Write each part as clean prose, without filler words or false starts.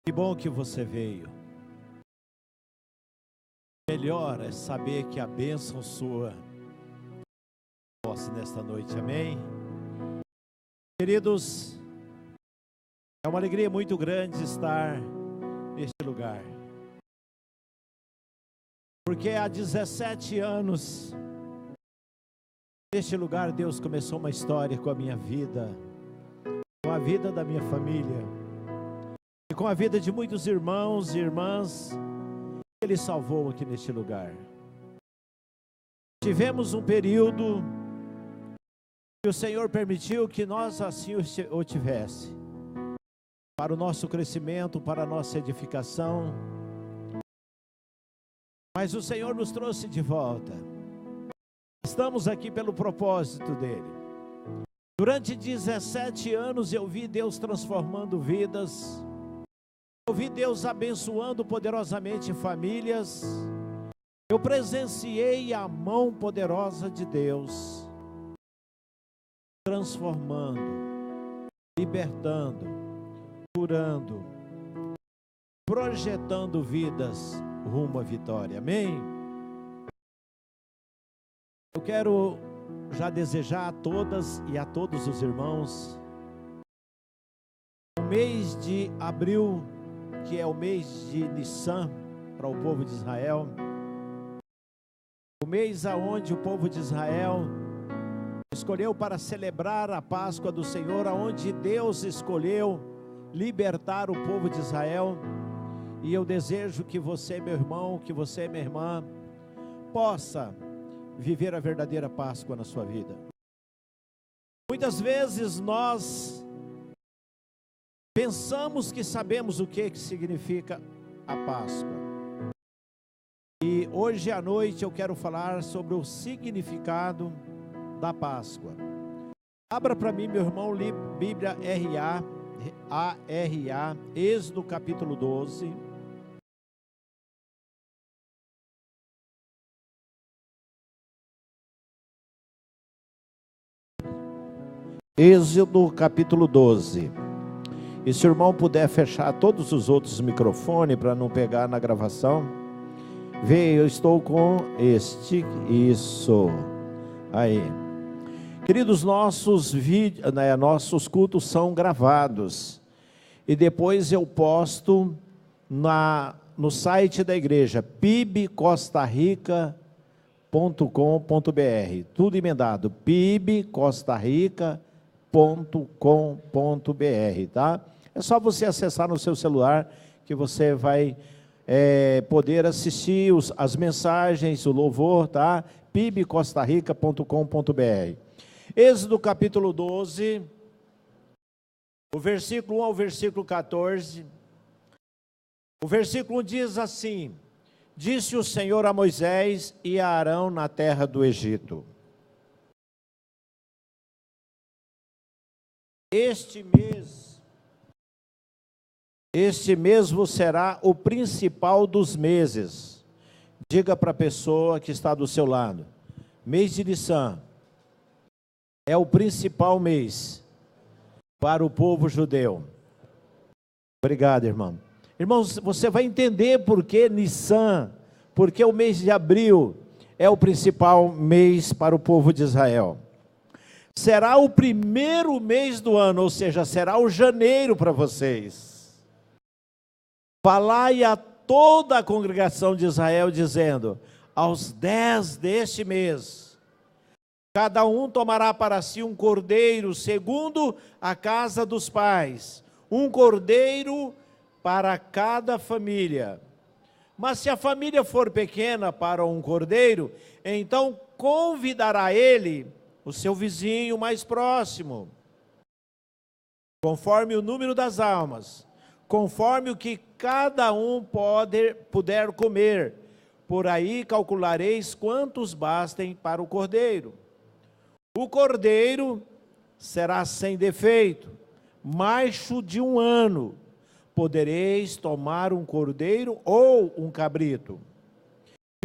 Que bom que você veio. Melhor é saber que a bênção sua posse nesta noite, amém? Queridos, é uma alegria muito grande estar neste lugar. Porque há 17 anos, neste lugar, Deus começou uma história com a minha vida, com a vida da minha família, e com a vida de muitos irmãos e irmãs que Ele salvou aqui neste lugar. Tivemos um período que o Senhor permitiu que nós assim o tivesse, para o nosso crescimento, para a nossa edificação. Mas o Senhor nos trouxe de volta. Estamos aqui pelo propósito dEle. Durante 17 anos eu vi Deus transformando vidas. Eu vi Deus abençoando poderosamente famílias. Eu presenciei a mão poderosa de Deus transformando, libertando, curando, projetando vidas rumo à vitória, amém? Eu quero já desejar a todas e a todos os irmãos o mês de abril, que é o mês de Nissan para o povo de Israel, o mês aonde o povo de Israel escolheu para celebrar a Páscoa do Senhor, aonde Deus escolheu libertar o povo de Israel. E eu desejo que você, meu irmão, que você, minha irmã, possa viver a verdadeira Páscoa na sua vida. Muitas vezes nós pensamos que sabemos o que significa a Páscoa. E hoje à noite eu quero falar sobre o significado da Páscoa. Abra para mim, meu irmão, Bíblia ARA, Êxodo capítulo 12. Êxodo capítulo 12. E se o irmão puder fechar todos os outros microfones para não pegar na gravação. Vê, eu estou com este, isso. Aí. Queridos, nossos cultos são gravados. E depois eu posto no site da igreja, pibcostarrica.com.br. Tudo emendado, pibcostarrica.com.br, tá? É só você acessar no seu celular que você vai poder assistir as mensagens, o louvor, tá? pibcostarrica.com.br. Êxodo capítulo 12, o versículo 1 ao versículo 14. O versículo 1 diz assim: Disse o Senhor a Moisés e a Arão na terra do Egito: Este mês vos será o principal dos meses. Diga para a pessoa que está do seu lado: mês de Nissan é o principal mês para o povo judeu. Obrigado, irmão. Irmãos, você vai entender por que Nissan, porque o mês de abril é o principal mês para o povo de Israel. Será o primeiro mês do ano, ou seja, será o janeiro para vocês. Falai a toda a congregação de Israel, dizendo: aos 10 deste mês, cada um tomará para si um cordeiro, segundo a casa dos pais, um cordeiro para cada família. Mas se a família for pequena para um cordeiro, então convidará ele o seu vizinho mais próximo, conforme o número das almas, conforme o que cada um puder comer. Por aí calculareis quantos bastem para o cordeiro. O cordeiro será sem defeito, macho de 1 ano. Podereis tomar um cordeiro ou um cabrito,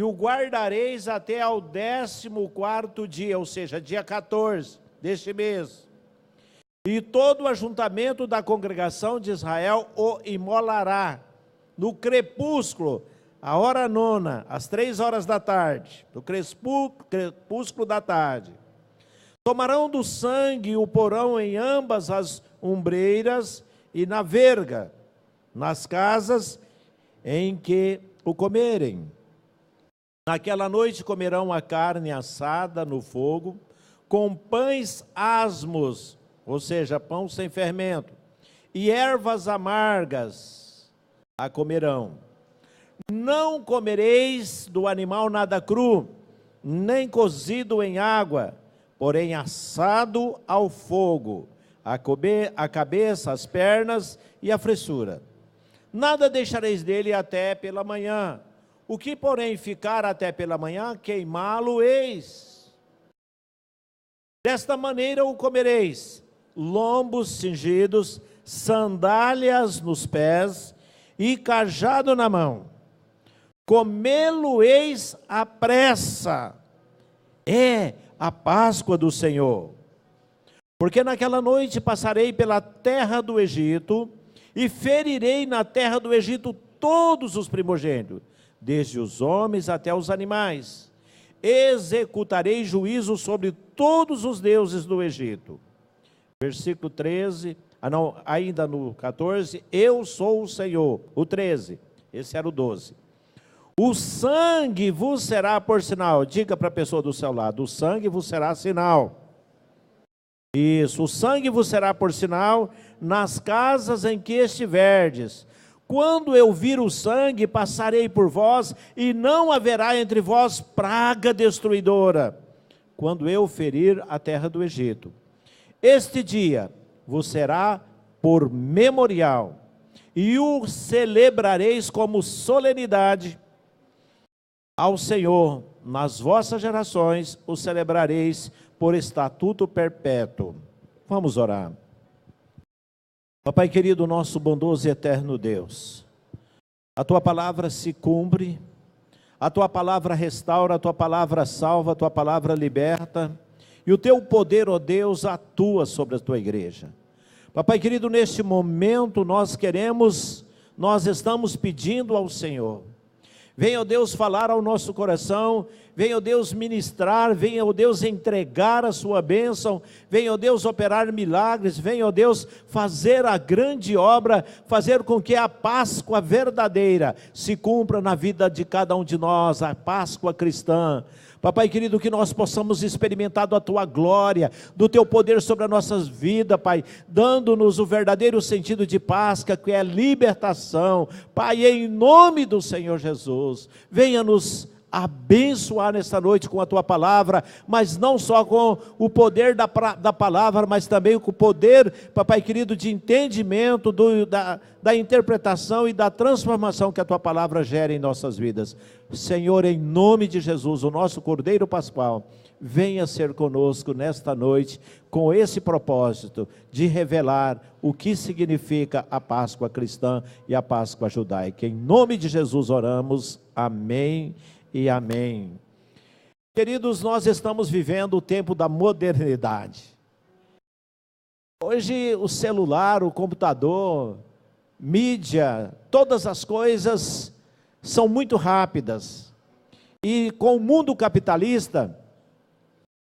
e o guardareis até ao 14º dia, ou seja, dia 14 deste mês. e todo o ajuntamento da congregação de Israel o imolará no crepúsculo, a hora nona, às 3 horas da tarde, no crepúsculo da tarde. Tomarão do sangue e o porão em ambas as ombreiras e na verga, nas casas em que o comerem. Naquela noite comerão a carne assada no fogo, com pães asmos, ou seja, pão sem fermento, e ervas amargas a comerão. Não comereis do animal nada cru, nem cozido em água, porém assado ao fogo, a cabeça, as pernas e a fressura. Nada deixareis dele até pela manhã. O que, porém, ficar até pela manhã, queimá-lo-eis. Desta maneira o comereis: lombos cingidos, sandálias nos pés e cajado na mão. Comê-lo-eis à pressa. É a Páscoa do Senhor. Porque naquela noite passarei pela terra do Egito e ferirei na terra do Egito todos os primogênitos, desde os homens até os animais. Executarei juízo sobre todos os deuses do Egito. Versículo 13, ainda no 14, eu sou o Senhor. O 13, esse era o 12. O sangue vos será por sinal. Diga para a pessoa do seu lado, o sangue vos será sinal. Isso, o sangue vos será por sinal nas casas em que estiverdes. Quando eu vir o sangue, passarei por vós, e não haverá entre vós praga destruidora, quando eu ferir a terra do Egito. Este dia vos será por memorial, e o celebrareis como solenidade ao Senhor. Nas vossas gerações o celebrareis por estatuto perpétuo. Vamos orar. Papai querido, nosso bondoso e eterno Deus, a Tua palavra se cumpre, a Tua palavra restaura, a Tua palavra salva, a Tua palavra liberta, e o Teu poder, ó Deus, atua sobre a Tua igreja. Papai querido, neste momento nós estamos pedindo ao Senhor, venha, ó Deus, falar ao nosso coração, venha, ó Deus, ministrar, venha, ó Deus, entregar a sua bênção, venha, ó Deus, operar milagres, venha, ó Deus, fazer a grande obra, fazer com que a Páscoa verdadeira se cumpra na vida de cada um de nós, a Páscoa cristã. Papai querido, que nós possamos experimentar da Tua glória, do Teu poder sobre as nossas vidas, Pai, dando-nos o verdadeiro sentido de Páscoa, que é a libertação. Pai, em nome do Senhor Jesus, venha nos abençoar nesta noite com a Tua palavra, mas não só com o poder da palavra, mas também com o poder, Papai querido, de entendimento, da interpretação e da transformação que a Tua palavra gera em nossas vidas. Senhor, em nome de Jesus, o nosso Cordeiro Pascual, venha ser conosco nesta noite, com esse propósito de revelar o que significa a Páscoa cristã e a Páscoa judaica. Em nome de Jesus oramos, amém e amém. Queridos, nós estamos vivendo o tempo da modernidade. Hoje o celular, o computador, mídia, todas as coisas são muito rápidas. E com o mundo capitalista,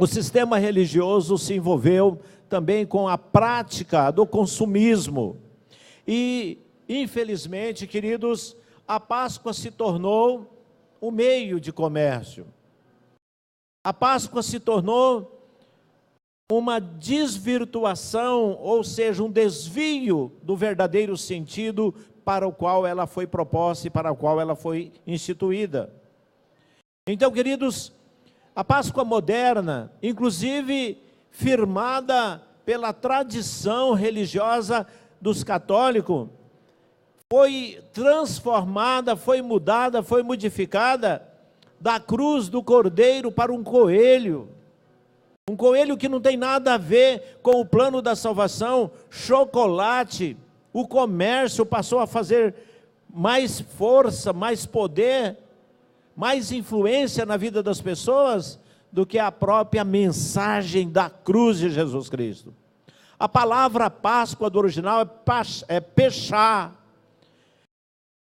o sistema religioso se envolveu também com a prática do consumismo. E, infelizmente, queridos, a Páscoa se tornou o meio de comércio. A Páscoa se tornou uma desvirtuação, ou seja, um desvio do verdadeiro sentido para o qual ela foi proposta e para o qual ela foi instituída. Então, queridos, a Páscoa moderna, inclusive firmada pela tradição religiosa dos católicos, foi transformada, foi mudada, foi modificada da cruz do cordeiro para um coelho que não tem nada a ver com o plano da salvação. Chocolate, o comércio passou a fazer mais força, mais poder, mais influência na vida das pessoas do que a própria mensagem da cruz de Jesus Cristo. A palavra Páscoa do original é pechá,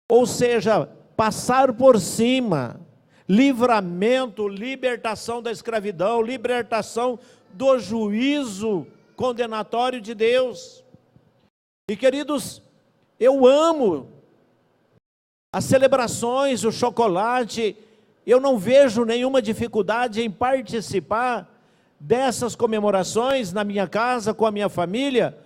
ou seja, passar por cima, livramento, libertação da escravidão, libertação do juízo condenatório de Deus. E queridos, eu amo as celebrações, o chocolate, eu não vejo nenhuma dificuldade em participar dessas comemorações na minha casa, com a minha família,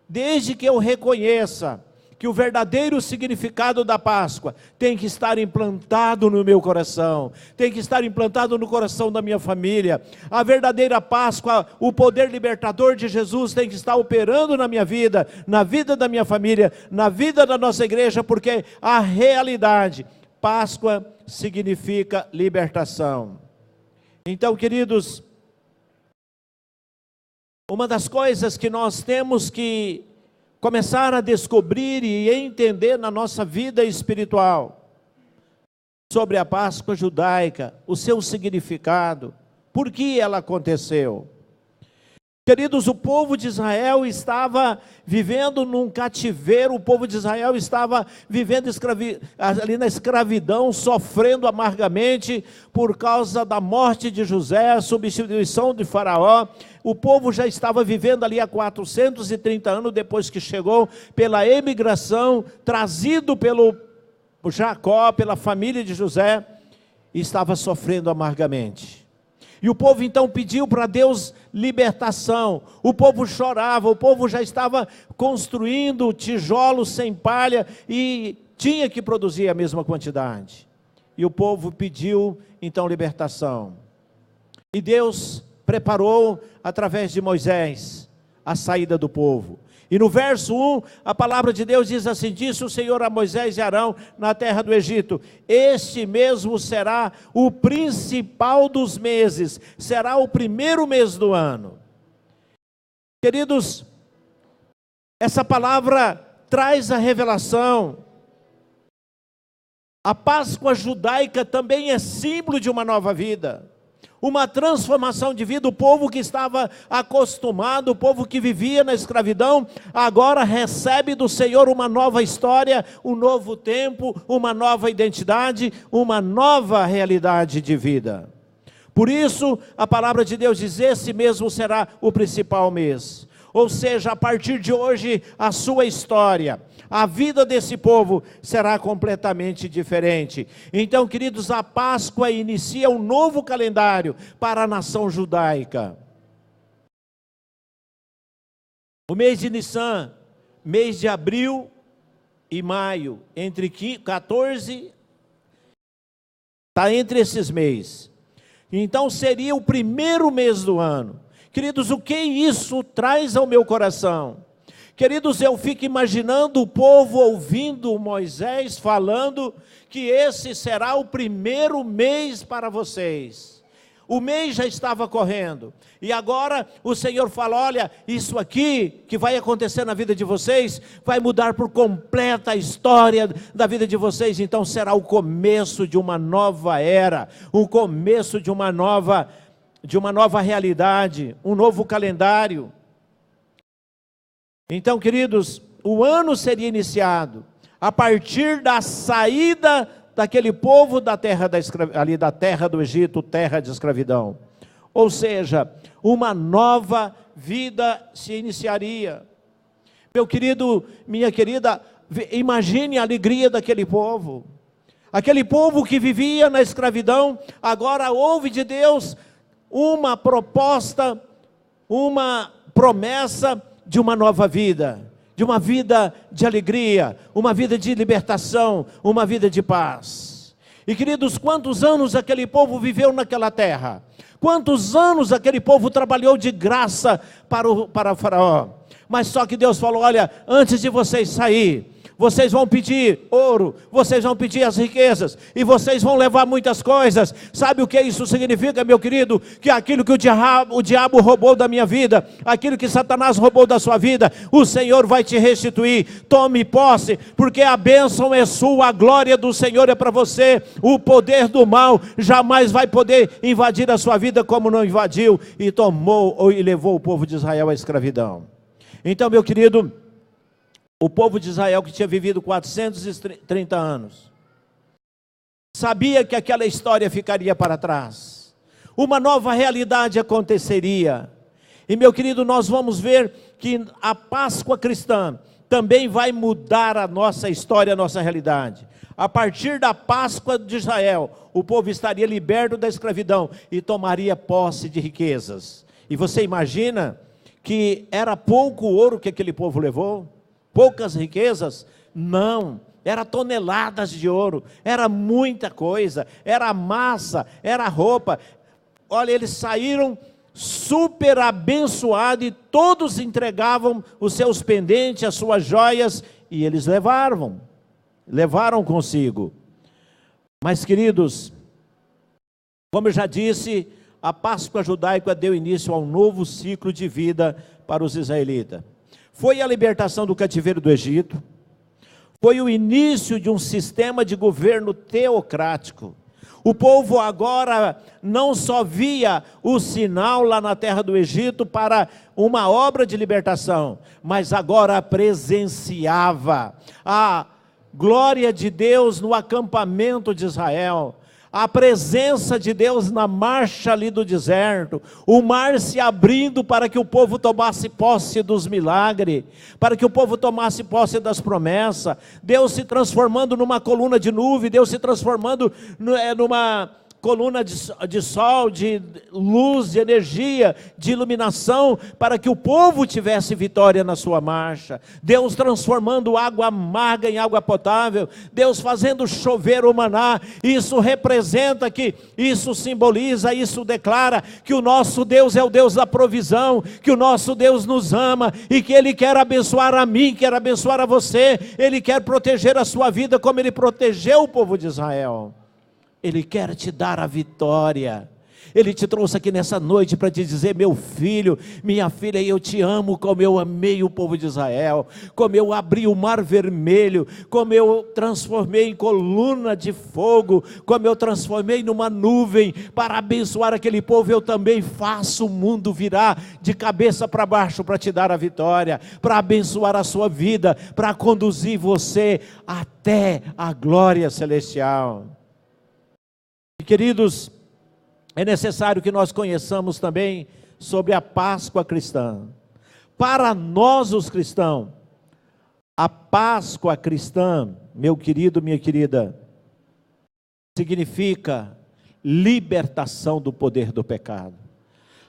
desde que eu reconheça que o verdadeiro significado da Páscoa tem que estar implantado no meu coração, tem que estar implantado no coração da minha família. A verdadeira Páscoa, o poder libertador de Jesus tem que estar operando na minha vida, na vida da minha família, na vida da nossa igreja, porque a realidade, Páscoa significa libertação. Então, queridos, uma das coisas que nós temos que começar a descobrir e entender na nossa vida espiritual sobre a Páscoa judaica, o seu significado, por que ela aconteceu. Queridos, o povo de Israel estava vivendo num cativeiro, o povo de Israel estava vivendo ali na escravidão, sofrendo amargamente por causa da morte de José, a substituição de Faraó. O povo já estava vivendo ali há 430 anos, depois que chegou pela emigração, trazido pelo Jacó, pela família de José, e estava sofrendo amargamente. E o povo então pediu para Deus libertação, o povo chorava, o povo já estava construindo tijolos sem palha e tinha que produzir a mesma quantidade. E o povo pediu então libertação. E Deus preparou através de Moisés a saída do povo. E no verso 1, a palavra de Deus diz assim: disse o Senhor a Moisés e Arão na terra do Egito: este mesmo será o principal dos meses, será o primeiro mês do ano. Queridos, essa palavra traz a revelação. A Páscoa judaica também é símbolo de uma nova vida, uma transformação de vida. O povo que estava acostumado, o povo que vivia na escravidão, agora recebe do Senhor uma nova história, um novo tempo, uma nova identidade, uma nova realidade de vida. Por isso, a palavra de Deus diz: esse mesmo será o principal mês. Ou seja, a partir de hoje, a sua história, a vida desse povo será completamente diferente. Então, queridos, a Páscoa inicia um novo calendário para a nação judaica. O mês de Nissan, mês de abril e maio, entre 14, está entre esses meses. Então, seria o primeiro mês do ano. Queridos, o que isso traz ao meu coração? Queridos, eu fico imaginando o povo ouvindo Moisés falando que esse será o primeiro mês para vocês. O mês já estava correndo, e agora o Senhor fala: olha, isso aqui que vai acontecer na vida de vocês, vai mudar por completa a história da vida de vocês. Então será o começo de uma nova era, o começo de uma nova realidade, um novo calendário. Então, queridos, o ano seria iniciado a partir da saída daquele povo da terra da terra do Egito, terra de escravidão. Ou seja, uma nova vida se iniciaria. Meu querido, minha querida, imagine a alegria daquele povo. Aquele povo que vivia na escravidão, agora ouve de Deus uma proposta, uma promessa de uma nova vida, de uma vida de alegria, uma vida de libertação, uma vida de paz. E queridos, quantos anos aquele povo viveu naquela terra? Quantos anos aquele povo trabalhou de graça para o Faraó? Mas só que Deus falou: olha, antes de vocês sair, vocês vão pedir ouro, vocês vão pedir as riquezas, e vocês vão levar muitas coisas. Sabe o que isso significa, meu querido? Que aquilo que o diabo roubou da minha vida, aquilo que Satanás roubou da sua vida, o Senhor vai te restituir. Tome posse, porque a bênção é sua, a glória do Senhor é para você. O poder do mal jamais vai poder invadir a sua vida como não invadiu e tomou e levou o povo de Israel à escravidão. Então, meu querido, o povo de Israel que tinha vivido 430 anos, sabia que aquela história ficaria para trás. Uma nova realidade aconteceria. E, meu querido, nós vamos ver que a Páscoa cristã também vai mudar a nossa história, a nossa realidade. A partir da Páscoa de Israel, o povo estaria liberto da escravidão e tomaria posse de riquezas. E você imagina que era pouco ouro que aquele povo levou? Poucas riquezas? Não, era toneladas de ouro, era muita coisa, era massa, era roupa. Olha, eles saíram super abençoados e todos entregavam os seus pendentes, as suas joias, e eles levaram consigo. Mas, queridos, como eu já disse, a Páscoa judaica deu início a um novo ciclo de vida para os israelitas. Foi a libertação do cativeiro do Egito, foi o início de um sistema de governo teocrático. O povo agora não só via o sinal lá na terra do Egito para uma obra de libertação, mas agora presenciava a glória de Deus no acampamento de Israel, a presença de Deus na marcha ali do deserto, o mar se abrindo para que o povo tomasse posse dos milagres, para que o povo tomasse posse das promessas, Deus se transformando numa coluna de nuvem, Deus se transformando numa coluna de sol, de luz, de energia, de iluminação, para que o povo tivesse vitória na sua marcha. Deus transformando água amarga em água potável, Deus fazendo chover o maná. Isso representa que, isso simboliza, isso declara que o nosso Deus é o Deus da provisão, que o nosso Deus nos ama e que Ele quer abençoar a mim, quer abençoar a você, Ele quer proteger a sua vida como Ele protegeu o povo de Israel. Ele quer te dar a vitória. Ele te trouxe aqui nessa noite para te dizer: meu filho, minha filha, eu te amo como eu amei o povo de Israel, como eu abri o mar vermelho, como eu transformei em coluna de fogo, como eu transformei numa nuvem para abençoar aquele povo. Eu também faço o mundo virar de cabeça para baixo para te dar a vitória, para abençoar a sua vida, para conduzir você até a glória celestial. Queridos, é necessário que nós conheçamos também sobre a Páscoa cristã. Para nós os cristãos, a Páscoa cristã, meu querido, minha querida, significa libertação do poder do pecado,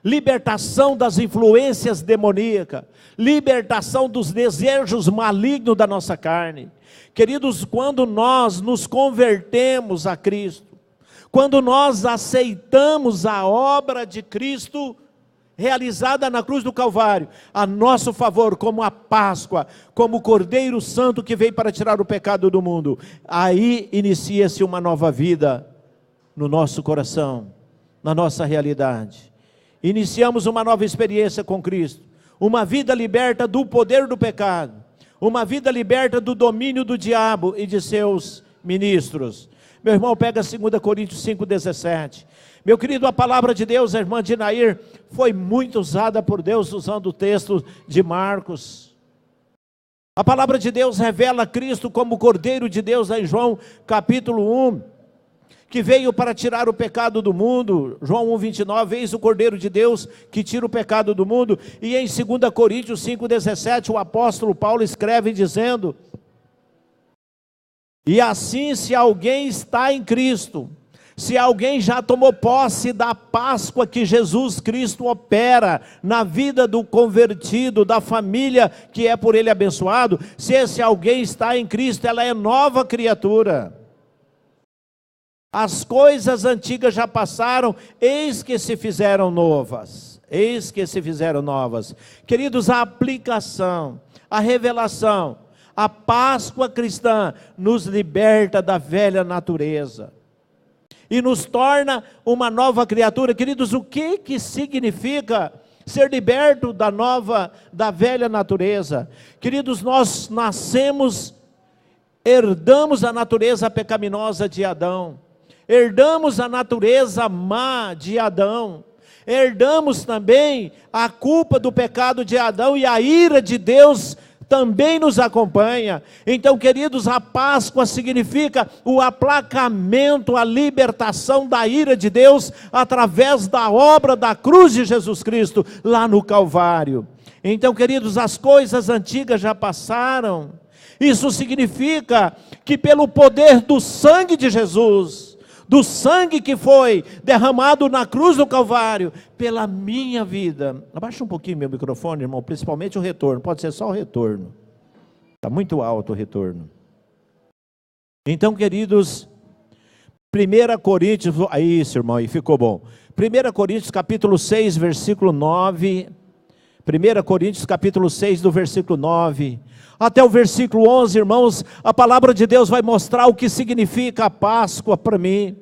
libertação das influências demoníacas, libertação dos desejos malignos da nossa carne. Queridos, quando nós nos convertemos a Cristo, quando nós aceitamos a obra de Cristo realizada na cruz do Calvário, a nosso favor, como a Páscoa, como o Cordeiro Santo que veio para tirar o pecado do mundo, aí inicia-se uma nova vida no nosso coração, na nossa realidade. Iniciamos uma nova experiência com Cristo, uma vida liberta do poder do pecado, uma vida liberta do domínio do diabo e de seus ministros. Meu irmão, pega 2 Coríntios 5,17. Meu querido, a palavra de Deus, a irmã Dinair, foi muito usada por Deus, usando o texto de Marcos. A palavra de Deus revela Cristo como o Cordeiro de Deus, em João capítulo 1, que veio para tirar o pecado do mundo. João 1,29, eis o Cordeiro de Deus que tira o pecado do mundo. E em 2 Coríntios 5,17, o apóstolo Paulo escreve dizendo: e assim, se alguém está em Cristo, se alguém já tomou posse da Páscoa que Jesus Cristo opera na vida do convertido, da família que é por ele abençoado, se esse alguém está em Cristo, ela é nova criatura. As coisas antigas já passaram, eis que se fizeram novas. Eis que se fizeram novas. Queridos, a aplicação, a revelação, a Páscoa cristã nos liberta da velha natureza e nos torna uma nova criatura. Queridos, o que significa ser liberto da velha natureza? Queridos, nós nascemos, herdamos a natureza pecaminosa de Adão, herdamos a natureza má de Adão, herdamos também a culpa do pecado de Adão e a ira de Deus também nos acompanha. Então, queridos, a Páscoa significa o aplacamento, a libertação da ira de Deus através da obra da cruz de Jesus Cristo lá no Calvário. Então, queridos, as coisas antigas já passaram. Isso significa que pelo poder do sangue de Jesus, do sangue que foi derramado na cruz do Calvário, pela minha vida. Abaixa um pouquinho meu microfone, irmão, principalmente o retorno, pode ser só o retorno. Está muito alto o retorno. Então, queridos, 1 Coríntios, isso, irmão, aí ficou bom. 1 Coríntios capítulo 6, versículo 9. 1 Coríntios capítulo 6, do versículo 9 até o versículo 11, irmãos, a palavra de Deus vai mostrar o que significa a Páscoa para mim,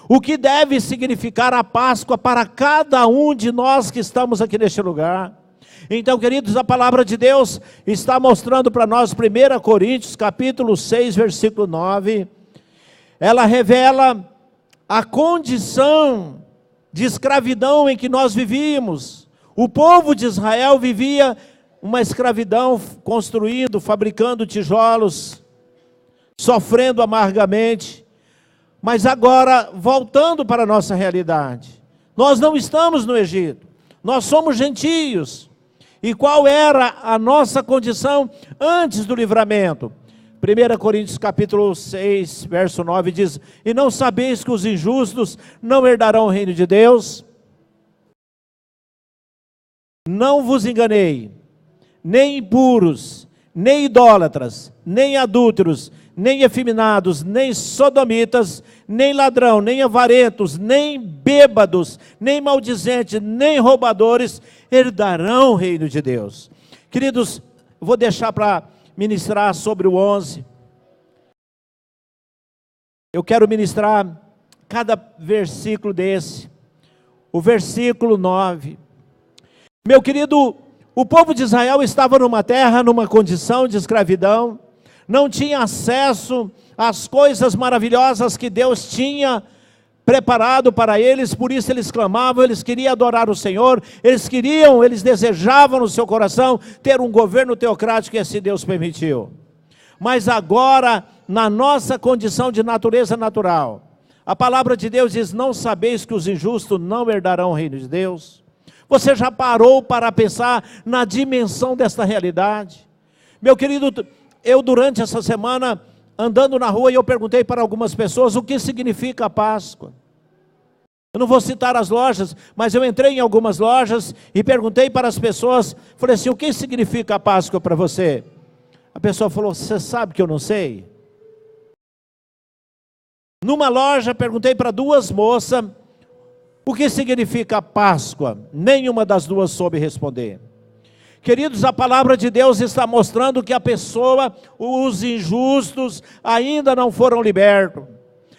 o que deve significar a Páscoa para cada um de nós que estamos aqui neste lugar. Então, queridos, a palavra de Deus está mostrando para nós, 1 Coríntios capítulo 6, versículo 9, ela revela a condição de escravidão em que nós vivíamos. O povo de Israel vivia uma escravidão, construindo, fabricando tijolos, sofrendo amargamente. Mas agora, voltando para a nossa realidade, nós não estamos no Egito, nós somos gentios. E qual era a nossa condição antes do livramento? 1 Coríntios capítulo 6, verso 9 diz: e não sabeis que os injustos não herdarão o reino de Deus? Não vos enganei, nem impuros, nem idólatras, nem adúlteros, nem efeminados, nem sodomitas, nem ladrão, nem avarentos, nem bêbados, nem maldizentes, nem roubadores herdarão o reino de Deus. Queridos, vou deixar para ministrar sobre o 11. Eu quero ministrar cada versículo desse. O versículo 9. Meu querido, o povo de Israel estava numa terra, numa condição de escravidão, não tinha acesso às coisas maravilhosas que Deus tinha preparado para eles, por isso eles clamavam, eles queriam adorar o Senhor, eles desejavam no seu coração ter um governo teocrático, e assim Deus permitiu. Mas agora, na nossa condição de natureza natural, a palavra de Deus diz: não sabeis que os injustos não herdarão o reino de Deus? Você já parou para pensar na dimensão desta realidade? Meu querido, eu durante essa semana, andando na rua, eu perguntei para algumas pessoas o que significa a Páscoa. Eu não vou citar as lojas, mas eu entrei em algumas lojas e perguntei para as pessoas, falei assim: o que significa a Páscoa para você? A pessoa falou: você sabe que eu não sei? Numa loja, perguntei para duas moças, o que significa a Páscoa? Nenhuma das duas soube responder. Queridos, a palavra de Deus está mostrando que a pessoa, os injustos, ainda não foram libertos,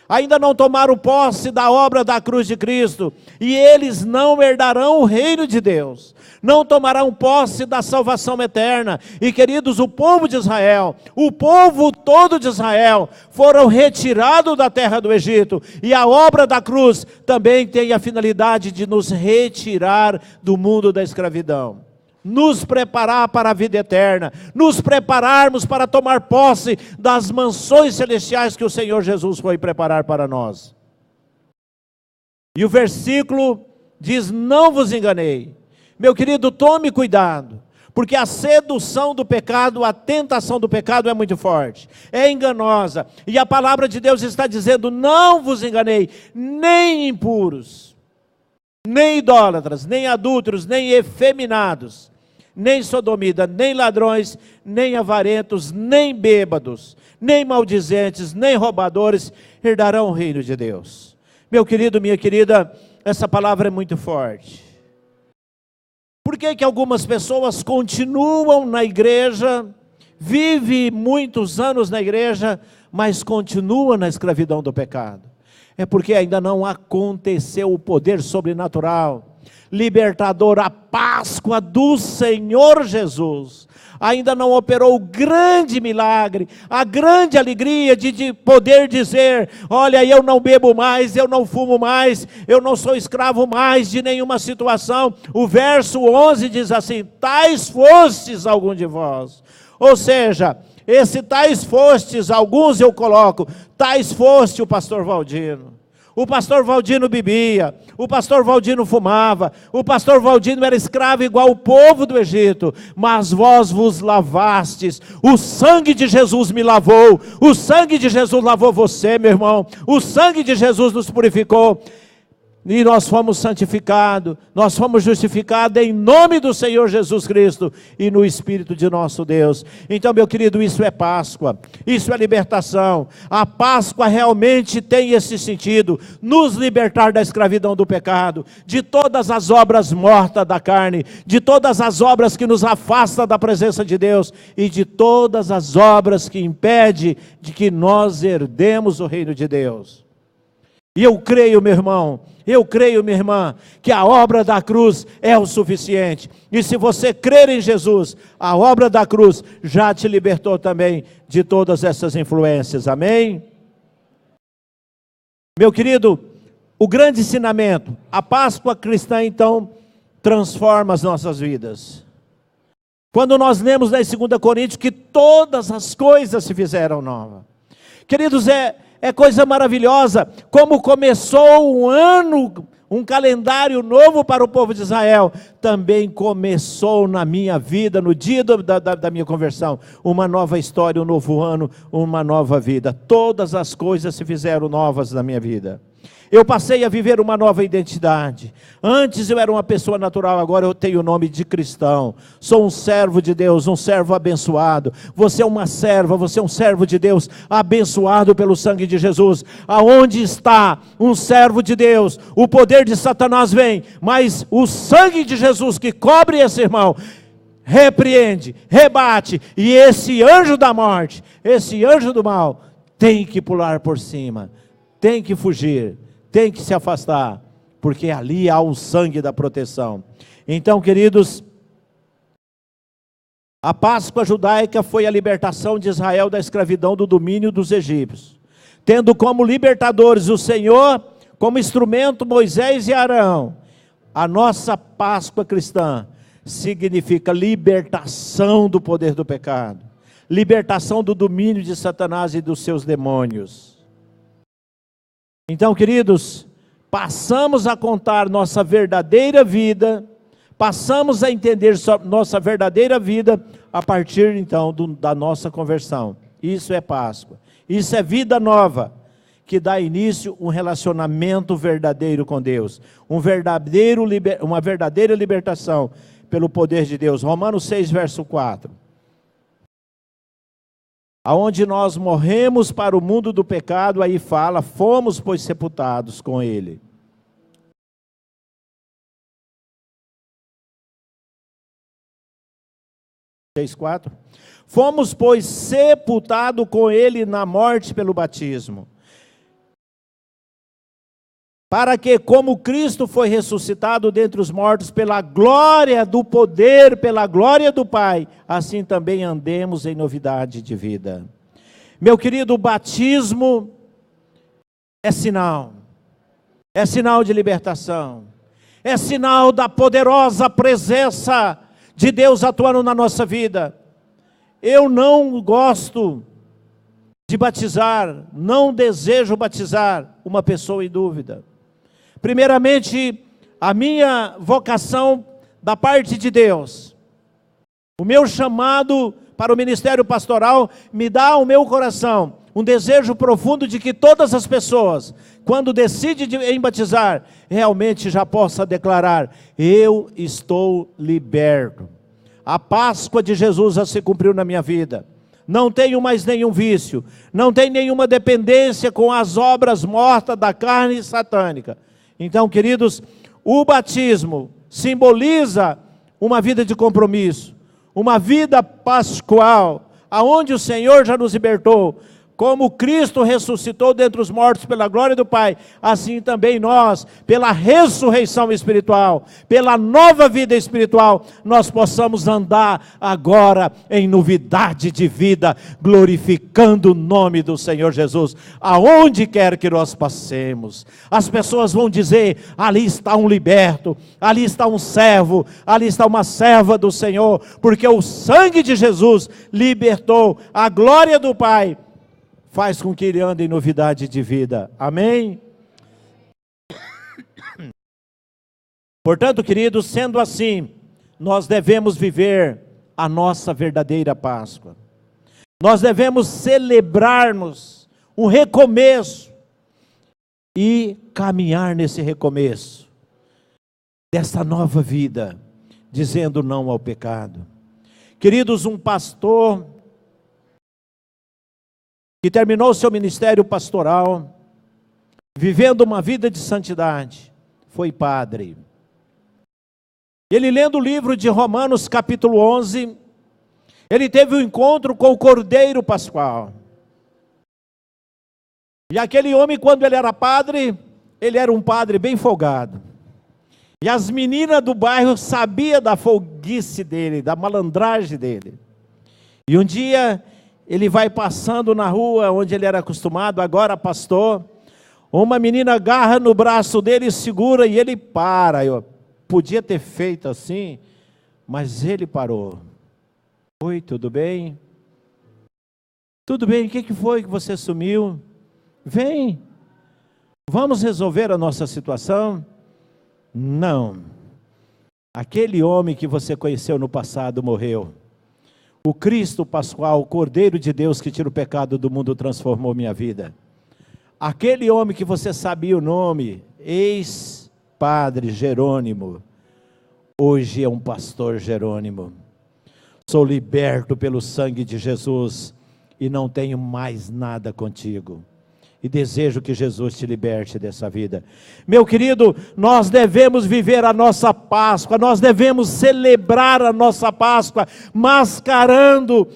ainda não tomaram posse da obra da cruz de Cristo, e eles não herdarão o reino de Deus, não tomarão posse da salvação eterna. E queridos, o povo de Israel, o povo todo de Israel, foram retirados da terra do Egito, e a obra da cruz também tem a finalidade de nos retirar do mundo da escravidão, nos preparar para a vida eterna, nos prepararmos para tomar posse das mansões celestiais que o Senhor Jesus foi preparar para nós. E o versículo diz: não vos enganei. Meu querido, tome cuidado, porque a sedução do pecado, a tentação do pecado é muito forte, é enganosa, e a palavra de Deus está dizendo: não vos enganei, nem impuros, nem idólatras, nem adúlteros, nem efeminados, nem sodomita, nem ladrões, nem avarentos, nem bêbados, nem maldizentes, nem roubadores herdarão o reino de Deus. Meu querido, minha querida, essa palavra é muito forte. Por que algumas pessoas continuam na igreja, vivem muitos anos na igreja, mas continuam na escravidão do pecado? É porque ainda não aconteceu o poder sobrenatural, libertador, a Páscoa do Senhor Jesus. Ainda não operou o grande milagre, a grande alegria de poder dizer: olha, eu não bebo mais, eu não fumo mais, eu não sou escravo mais de nenhuma situação. O verso 11 diz assim: tais fostes algum de vós. Ou seja, esse tais fostes, alguns eu coloco, tais foste o pastor Valdino. O pastor Valdino bebia, o pastor Valdino fumava, o pastor Valdino era escravo igual o povo do Egito, mas vós vos lavastes, o sangue de Jesus me lavou, o sangue de Jesus lavou você, meu irmão, o sangue de Jesus nos purificou, e nós fomos santificados, nós fomos justificados em nome do Senhor Jesus Cristo e no Espírito de nosso Deus. Então, meu querido, isso é Páscoa, isso é libertação. A Páscoa realmente tem esse sentido, nos libertar da escravidão do pecado, de todas as obras mortas da carne, de todas as obras que nos afastam da presença de Deus e de todas as obras que impedem de que nós herdemos o reino de Deus. E eu creio, meu irmão, eu creio, minha irmã, que a obra da cruz é o suficiente. E se você crer em Jesus, a obra da cruz já te libertou também de todas essas influências. Amém? Meu querido, o grande ensinamento, a Páscoa cristã, então, transforma as nossas vidas. Quando nós lemos na 2 Coríntios que todas as coisas se fizeram novas. Queridos, é coisa maravilhosa, como começou um ano, um calendário novo para o povo de Israel, também começou na minha vida, no dia da minha conversão, uma nova história, um novo ano, uma nova vida. Todas as coisas se fizeram novas na minha vida. Eu passei a viver uma nova identidade. Antes eu era uma pessoa natural, agora eu tenho o nome de cristão. Sou um servo de Deus, um servo abençoado. Você é uma serva, você é um servo de Deus, abençoado pelo sangue de Jesus. Aonde está um servo de Deus, o poder de Satanás vem, mas o sangue de Jesus que cobre esse irmão, repreende, rebate, e esse anjo da morte, esse anjo do mal, tem que pular por cima, tem que fugir, tem que se afastar, porque ali há o sangue da proteção. Então, queridos, a Páscoa judaica foi a libertação de Israel da escravidão do domínio dos egípcios, tendo como libertadores o Senhor, como instrumento Moisés e Arão. A nossa Páscoa cristã significa libertação do poder do pecado, libertação do domínio de Satanás e dos seus demônios. Então, queridos, passamos a contar nossa verdadeira vida, passamos a entender nossa verdadeira vida a partir então da nossa conversão. Isso é Páscoa, isso é vida nova, que dá início a um relacionamento verdadeiro com Deus, uma verdadeira libertação pelo poder de Deus. Romanos 6, verso 4. Aonde nós morremos para o mundo do pecado, aí fala, fomos pois sepultados com ele. Fomos pois sepultados com ele na morte pelo batismo, para que, como Cristo foi ressuscitado dentre os mortos pela glória do poder, pela glória do Pai, assim também andemos em novidade de vida. Meu querido, o batismo é sinal de libertação, é sinal da poderosa presença de Deus atuando na nossa vida. Eu não gosto de batizar, não desejo batizar uma pessoa em dúvida. Primeiramente, a minha vocação da parte de Deus, o meu chamado para o ministério pastoral, me dá ao meu coração um desejo profundo de que todas as pessoas, quando decidem em batizar, realmente já possa declarar: eu estou liberto. A Páscoa de Jesus já se cumpriu na minha vida. Não tenho mais nenhum vício, não tenho nenhuma dependência com as obras mortas da carne satânica. Então, queridos, o batismo simboliza uma vida de compromisso, uma vida pascual, aonde o Senhor já nos libertou, Como Cristo ressuscitou dentre os mortos pela glória do Pai, assim também nós, pela ressurreição espiritual, pela nova vida espiritual, nós possamos andar agora em novidade de vida, glorificando o nome do Senhor Jesus, aonde quer que nós passemos. As pessoas vão dizer: ali está um liberto, ali está um servo, ali está uma serva do Senhor, porque o sangue de Jesus libertou, a glória do Pai faz com que ele ande em novidade de vida. Amém? Portanto, queridos, sendo assim, nós devemos viver a nossa verdadeira Páscoa. Nós devemos celebrarmos um recomeço e caminhar nesse recomeço, dessa nova vida, dizendo não ao pecado. Queridos, um pastor que terminou seu ministério pastoral, vivendo uma vida de santidade, foi padre. Ele, lendo o livro de Romanos capítulo 11, ele teve um encontro com o Cordeiro Pascual. E aquele homem, quando ele era padre, ele era um padre bem folgado. E as meninas do bairro sabiam da folguice dele, da malandragem dele. E um dia ele vai passando na rua onde ele era acostumado, agora pastor. Uma menina agarra no braço dele, segura e ele para. Eu podia ter feito assim, mas ele parou. Oi, tudo bem? Tudo bem, o que foi que você sumiu? Vem, vamos resolver a nossa situação? Não. Aquele homem que você conheceu no passado morreu. O Cristo Pascual, o Cordeiro de Deus que tira o pecado do mundo, transformou minha vida. Aquele homem que você sabia o nome, ex-padre Jerônimo, hoje é um pastor Jerônimo. Sou liberto pelo sangue de Jesus e não tenho mais nada contigo. E desejo que Jesus te liberte dessa vida. Meu querido, nós devemos viver a nossa Páscoa, nós devemos celebrar a nossa Páscoa, mascarando,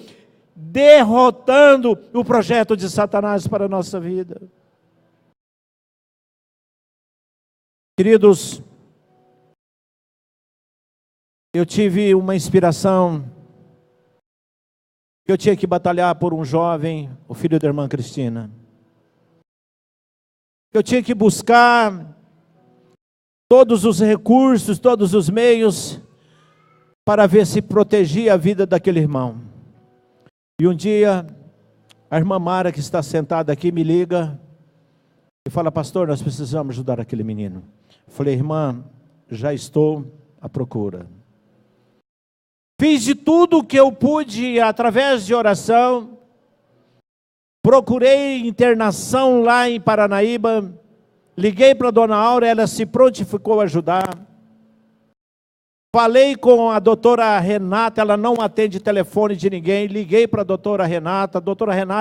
derrotando o projeto de Satanás para a nossa vida. Queridos, eu tive uma inspiração, eu tinha que batalhar por um jovem, o filho da irmã Cristina. Eu tinha que buscar todos os recursos, todos os meios, para ver se protegia a vida daquele irmão. E um dia, a irmã Mara, que está sentada aqui, me liga e fala: pastor, nós precisamos ajudar aquele menino. Eu falei: irmã, já estou à procura. Fiz de tudo o que eu pude através de oração. Procurei internação lá em Paranaíba, liguei para a dona Aura, ela se prontificou a ajudar. Falei com a doutora Renata, ela não atende telefone de ninguém, liguei para a doutora Renata,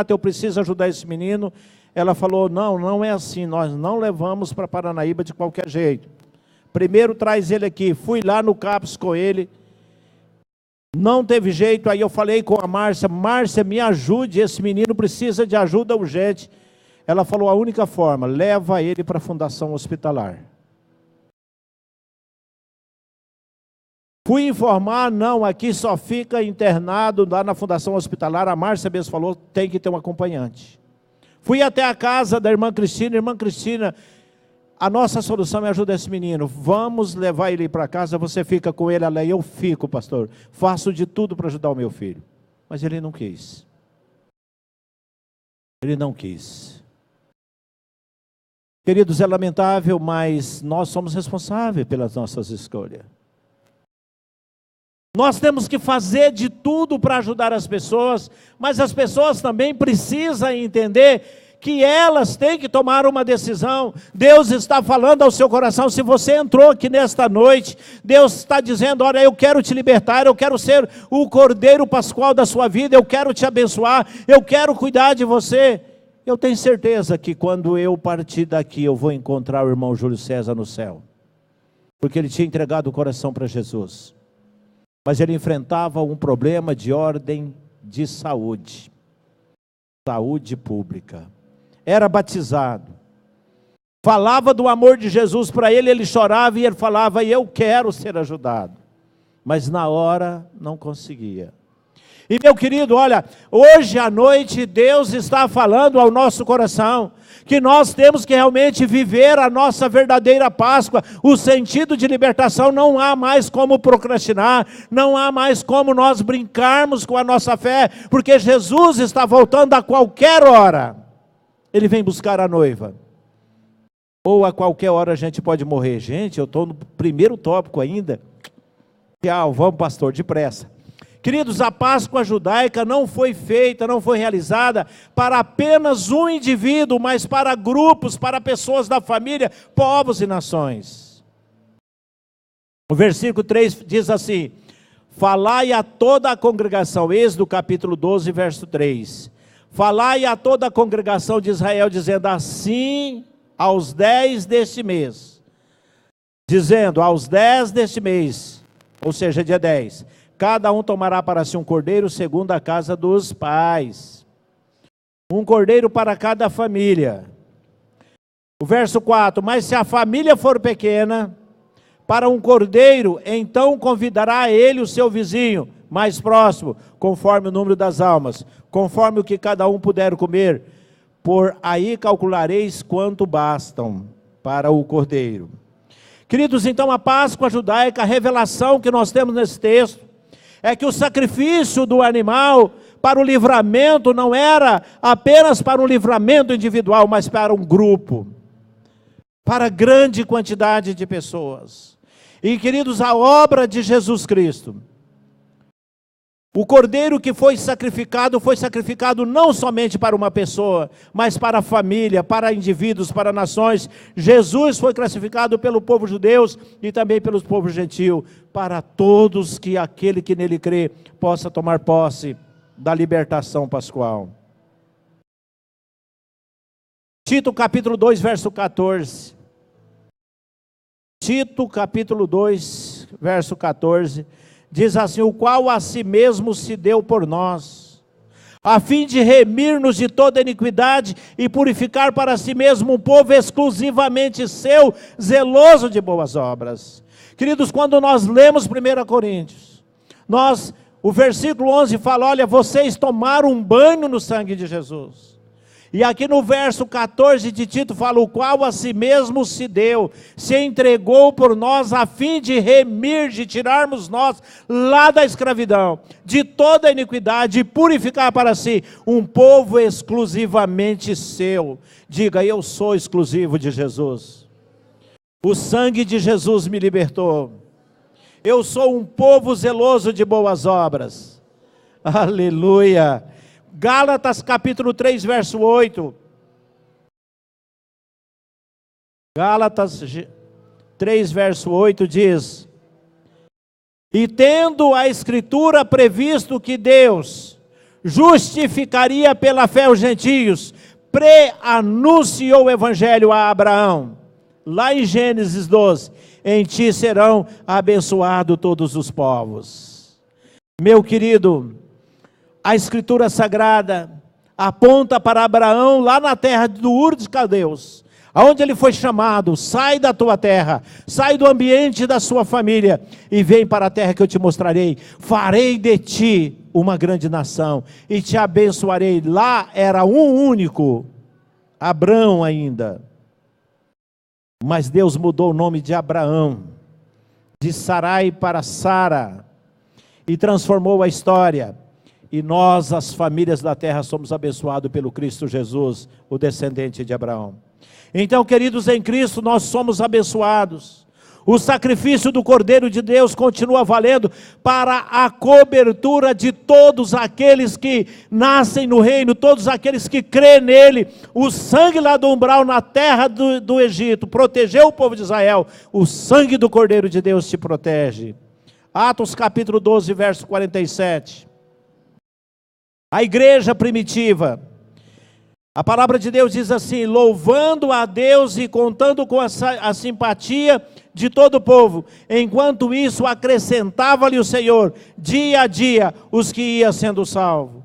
eu preciso ajudar esse menino. Ela falou: não é assim, nós não levamos para Paranaíba de qualquer jeito. Primeiro traz ele aqui. Fui lá no CAPS com ele. Não teve jeito, aí eu falei com a Márcia: Márcia, me ajude, esse menino precisa de ajuda urgente. Ela falou: a única forma, leva ele para a Fundação Hospitalar. Fui informar: não, aqui só fica internado lá na Fundação Hospitalar. A Márcia mesmo falou: tem que ter um acompanhante. Fui até a casa da irmã Cristina: irmã Cristina, a nossa solução é ajudar esse menino, vamos levar ele para casa, você fica com ele. Ela: eu fico, pastor, faço de tudo para ajudar o meu filho. Mas ele não quis. Ele não quis. Queridos, é lamentável, mas nós somos responsáveis pelas nossas escolhas. Nós temos que fazer de tudo para ajudar as pessoas, mas as pessoas também precisam entender que elas têm que tomar uma decisão. Deus está falando ao seu coração. Se você entrou aqui nesta noite, Deus está dizendo: olha, eu quero te libertar, eu quero ser o Cordeiro Pascual da sua vida, eu quero te abençoar, eu quero cuidar de você. Eu tenho certeza que quando eu partir daqui, eu vou encontrar o irmão Júlio César no céu, porque ele tinha entregado o coração para Jesus, mas ele enfrentava um problema de ordem de saúde. saúde pública. Era batizado. Falava do amor de Jesus para ele, ele chorava e ele falava, eu quero ser ajudado. Mas na hora não conseguia. E meu querido, olha, hoje à noite Deus está falando ao nosso coração que nós temos que realmente viver a nossa verdadeira Páscoa. O sentido de libertação não há mais como procrastinar, não há mais como nós brincarmos com a nossa fé, porque Jesus está voltando a qualquer hora. Ele vem buscar a noiva. Ou a qualquer hora a gente pode morrer. Gente, eu estou no primeiro tópico ainda. Tchau, vamos pastor, depressa. Queridos, a Páscoa judaica não foi feita, não foi realizada para apenas um indivíduo, mas para grupos, para pessoas da família, povos e nações. O versículo 3 diz assim, falai a toda a congregação, Êxodo capítulo 12, verso 3. Falai a toda a congregação de Israel, dizendo assim aos 10 deste mês. Dizendo, aos 10 deste mês, ou seja, dia 10. Cada um tomará para si um cordeiro segundo a casa dos pais. Um cordeiro para cada família. O verso 4, mas se a família for pequena, para um cordeiro, então convidará ele o seu vizinho mais próximo, conforme o número das almas, conforme o que cada um puder comer. Por aí calculareis quanto bastam para o cordeiro. Queridos, então a Páscoa judaica, a revelação que nós temos nesse texto, é que o sacrifício do animal para o livramento não era apenas para um livramento individual, mas para um grupo, para grande quantidade de pessoas. E queridos, a obra de Jesus Cristo, o cordeiro que foi sacrificado não somente para uma pessoa, mas para a família, para indivíduos, para nações. Jesus foi classificado pelo povo judeu e também pelo povo gentil, para todos que aquele que nele crê possa tomar posse da libertação pascual. Tito capítulo 2, verso 14. Tito capítulo 2, verso 14. Diz assim, o qual a si mesmo se deu por nós, a fim de remir-nos de toda iniquidade e purificar para si mesmo um povo exclusivamente seu, zeloso de boas obras. Queridos, quando nós lemos 1 Coríntios, o versículo 11 fala, olha, vocês tomaram um banho no sangue de Jesus. E aqui no verso 14 de Tito fala, o qual a si mesmo se deu, se entregou por nós a fim de remir, de tirarmos nós lá da escravidão, de toda a iniquidade e purificar para si um povo exclusivamente seu. Diga, eu sou exclusivo de Jesus. O sangue de Jesus me libertou. Eu sou um povo zeloso de boas obras. Aleluia. Gálatas capítulo 3, verso 8. Gálatas 3, verso 8 diz, e tendo a Escritura previsto que Deus justificaria pela fé os gentios, pré-anunciou o Evangelho a Abraão, lá em Gênesis 12, em ti serão abençoados todos os povos. Meu querido, a Escritura Sagrada aponta para Abraão lá na terra do Ur dos Caldeus, aonde ele foi chamado, sai da tua terra, sai do ambiente da sua família e vem para a terra que eu te mostrarei, farei de ti uma grande nação e te abençoarei. Lá era um único, Abrão ainda, mas Deus mudou o nome de Abraão, de Sarai para Sara, e transformou a história. E nós, as famílias da terra, somos abençoados pelo Cristo Jesus, o descendente de Abraão. Então, queridos, em Cristo nós somos abençoados. O sacrifício do Cordeiro de Deus continua valendo para a cobertura de todos aqueles que nascem no reino, todos aqueles que crêem nele. O sangue lá do umbral na terra do Egito protegeu o povo de Israel. O sangue do Cordeiro de Deus te protege. Atos capítulo 12, verso 47. A igreja primitiva, a palavra de Deus diz assim, louvando a Deus e contando com a simpatia de todo o povo, enquanto isso acrescentava-lhe o Senhor, dia a dia, os que iam sendo salvos.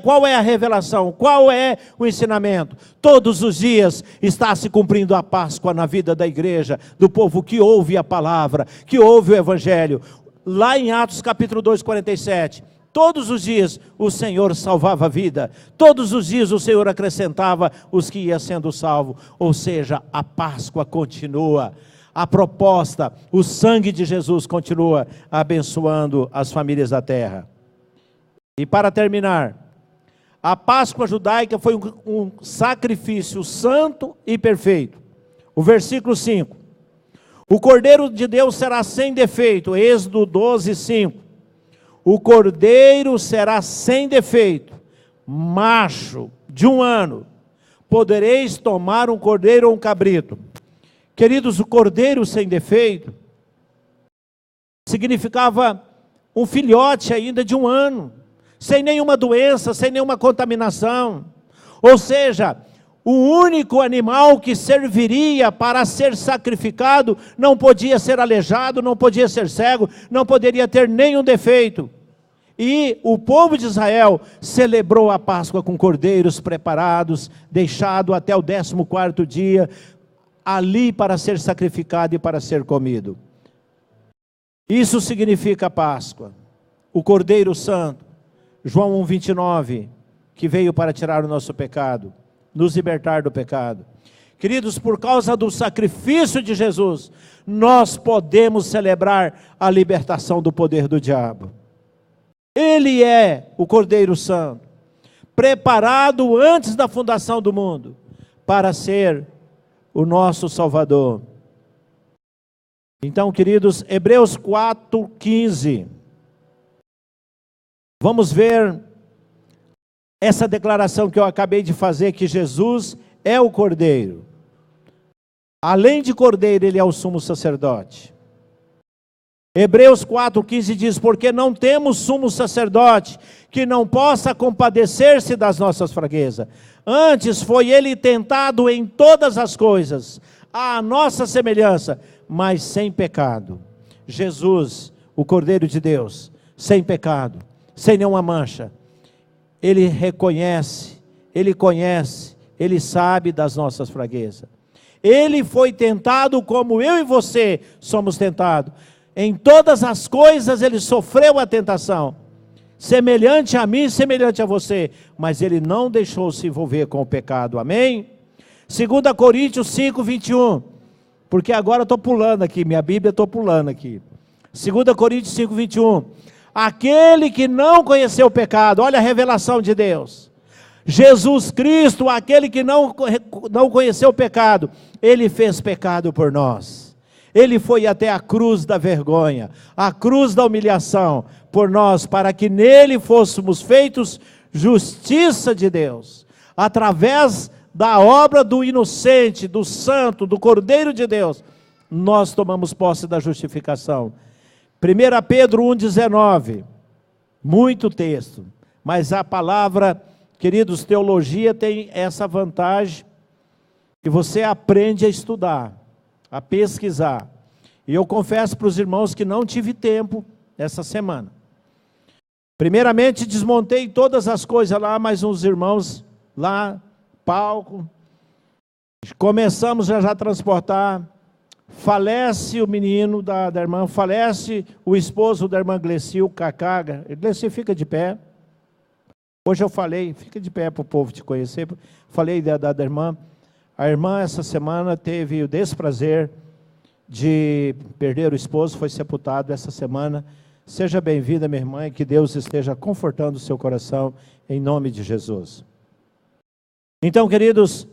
Qual é a revelação? Qual é o ensinamento? Todos os dias está se cumprindo a Páscoa na vida da igreja, do povo que ouve a palavra, que ouve o Evangelho. Lá em Atos capítulo 2, 47, todos os dias o Senhor salvava a vida, todos os dias o Senhor acrescentava os que iam sendo salvos, ou seja, a Páscoa continua. A proposta, o sangue de Jesus continua abençoando as famílias da terra. E para terminar, a Páscoa judaica foi um sacrifício santo e perfeito. O versículo 5. O Cordeiro de Deus será sem defeito. Êxodo 12, 5. O Cordeiro será sem defeito, macho, de 1 ano. Podereis tomar um cordeiro ou um cabrito. Queridos, o cordeiro sem defeito significava um filhote ainda de 1 ano, sem nenhuma doença, sem nenhuma contaminação. Ou seja, o único animal que serviria para ser sacrificado não podia ser aleijado, não podia ser cego, não poderia ter nenhum defeito. E o povo de Israel celebrou a Páscoa com cordeiros preparados, deixado até o 14º dia, ali para ser sacrificado e para ser comido. Isso significa a Páscoa, o Cordeiro Santo, João 1,29, que veio para tirar o nosso pecado, nos libertar do pecado. Queridos, por causa do sacrifício de Jesus, nós podemos celebrar a libertação do poder do diabo. Ele é o Cordeiro Santo, preparado antes da fundação do mundo, para ser o nosso Salvador. Então, queridos, Hebreus 4,15. Vamos ver essa declaração que eu acabei de fazer, que Jesus é o Cordeiro. Além de Cordeiro, ele é o sumo sacerdote. Hebreus 4,15 diz: porque não temos sumo sacerdote que não possa compadecer-se das nossas fraquezas. Antes foi ele tentado em todas as coisas, à nossa semelhança, mas sem pecado. Jesus, o Cordeiro de Deus, sem pecado, sem nenhuma mancha. Ele reconhece, ele conhece, ele sabe das nossas fraquezas. Ele foi tentado como eu e você somos tentados. Em todas as coisas ele sofreu a tentação, semelhante a mim, semelhante a você, mas ele não deixou se envolver com o pecado, amém? 2 Coríntios 5, 21, porque agora eu estou pulando aqui, minha Bíblia estou pulando aqui. 2 Coríntios 5, 21, aquele que não conheceu o pecado, olha a revelação de Deus, Jesus Cristo, aquele que não conheceu o pecado, ele fez pecado por nós. Ele foi até a cruz da vergonha, a cruz da humilhação, por nós, para que nele fôssemos feitos justiça de Deus, através da obra do inocente, do santo, do Cordeiro de Deus, nós tomamos posse da justificação. 1 Pedro 1,19, muito texto, mas a palavra, queridos, teologia tem essa vantagem, que você aprende a estudar, a pesquisar. E eu confesso para os irmãos que não tive tempo essa semana. Primeiramente desmontei todas as coisas lá, mas uns irmãos lá, palco, começamos já a transportar, falece o menino da irmã, falece o esposo da irmã Glecil, Cacaga. Glecil, fica de pé. Hoje eu falei, fica de pé para o povo te conhecer, falei da irmã. A irmã essa semana teve o desprazer de perder o esposo, foi sepultado essa semana. Seja bem-vinda, minha irmã, e que Deus esteja confortando o seu coração, em nome de Jesus. Então, queridos,